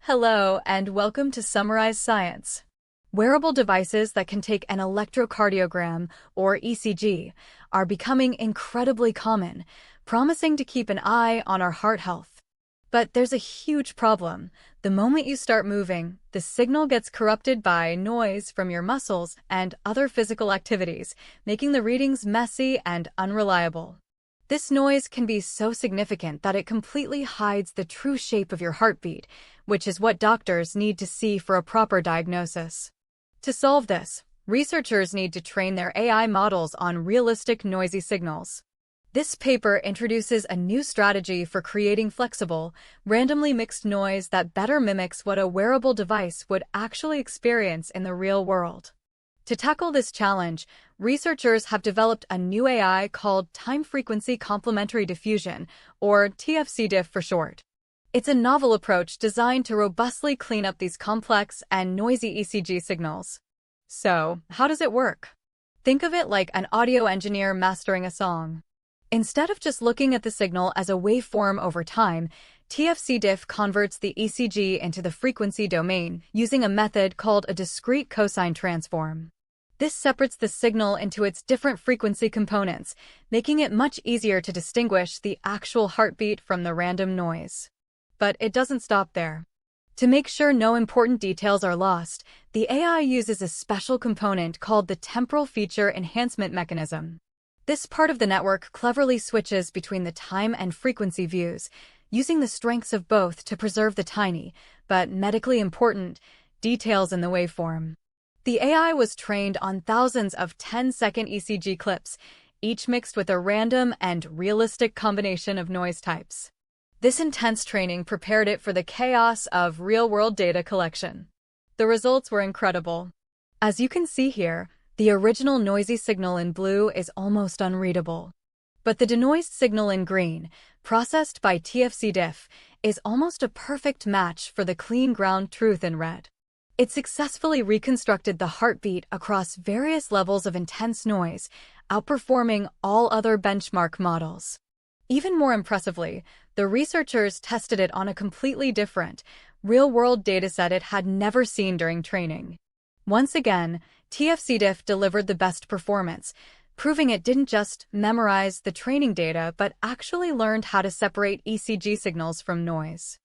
Hello, and welcome to Summarize Science. Wearable devices that can take an electrocardiogram, or ECG, are becoming incredibly common, promising to keep an eye on our heart health. But there's a huge problem. The moment you start moving, the signal gets corrupted by noise from your muscles and other physical activities, making the readings messy and unreliable. This noise can be so significant that it completely hides the true shape of your heartbeat, which is what doctors need to see for a proper diagnosis. To solve this, researchers need to train their AI models on realistic noisy signals. This paper introduces a new strategy for creating flexible, randomly mixed noise that better mimics what a wearable device would actually experience in the real world. To tackle this challenge, researchers have developed a new AI called time-frequency complementary diffusion, or TFCDiff for short. It's a novel approach designed to robustly clean up these complex and noisy ECG signals. So, how does it work? Think of it like an audio engineer mastering a song. Instead of just looking at the signal as a waveform over time, TFCDiff converts the ECG into the frequency domain using a method called a discrete cosine transform. This separates the signal into its different frequency components, making it much easier to distinguish the actual heartbeat from the random noise. But it doesn't stop there. To make sure no important details are lost, the AI uses a special component called the temporal feature enhancement mechanism. This part of the network cleverly switches between the time and frequency views, using the strengths of both to preserve the tiny, but medically important, details in the waveform. The AI was trained on thousands of 10-second ECG clips, each mixed with a random and realistic combination of noise types. This intense training prepared it for the chaos of real-world data collection. The results were incredible. As you can see here, the original noisy signal in blue is almost unreadable. But the denoised signal in green, processed by TFCDiff, is almost a perfect match for the clean ground truth in red. It successfully reconstructed the heartbeat across various levels of intense noise, outperforming all other benchmark models. Even more impressively, the researchers tested it on a completely different, real-world dataset it had never seen during training. Once again, TFCDiff delivered the best performance, proving it didn't just memorize the training data but actually learned how to separate ECG signals from noise.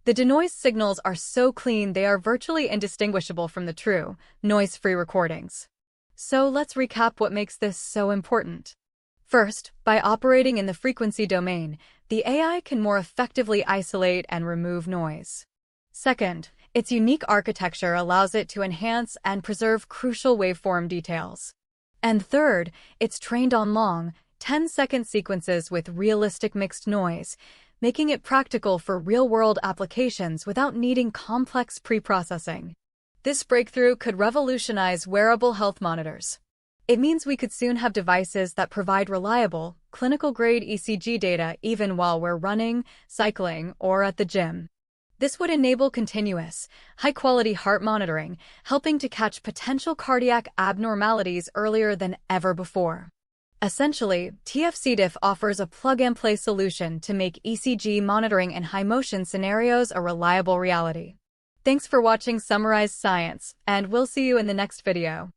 The denoised signals are so clean they are virtually indistinguishable from the true, noise-free recordings. So let's recap what makes this so important. First, by operating in the frequency domain, the AI can more effectively isolate and remove noise. Second, its unique architecture allows it to enhance and preserve crucial waveform details. And third, it's trained on long, 10-second sequences with realistic mixed noise, making it practical for real-world applications without needing complex pre-processing. This breakthrough could revolutionize wearable health monitors. It means we could soon have devices that provide reliable, clinical-grade ECG data even while we're running, cycling, or at the gym. This would enable continuous, high-quality heart monitoring, helping to catch potential cardiac abnormalities earlier than ever before. Essentially, TFCDiff offers a plug-and-play solution to make ECG monitoring in high-motion scenarios a reliable reality. Thanks for watching Summarize Science, and we'll see you in the next video.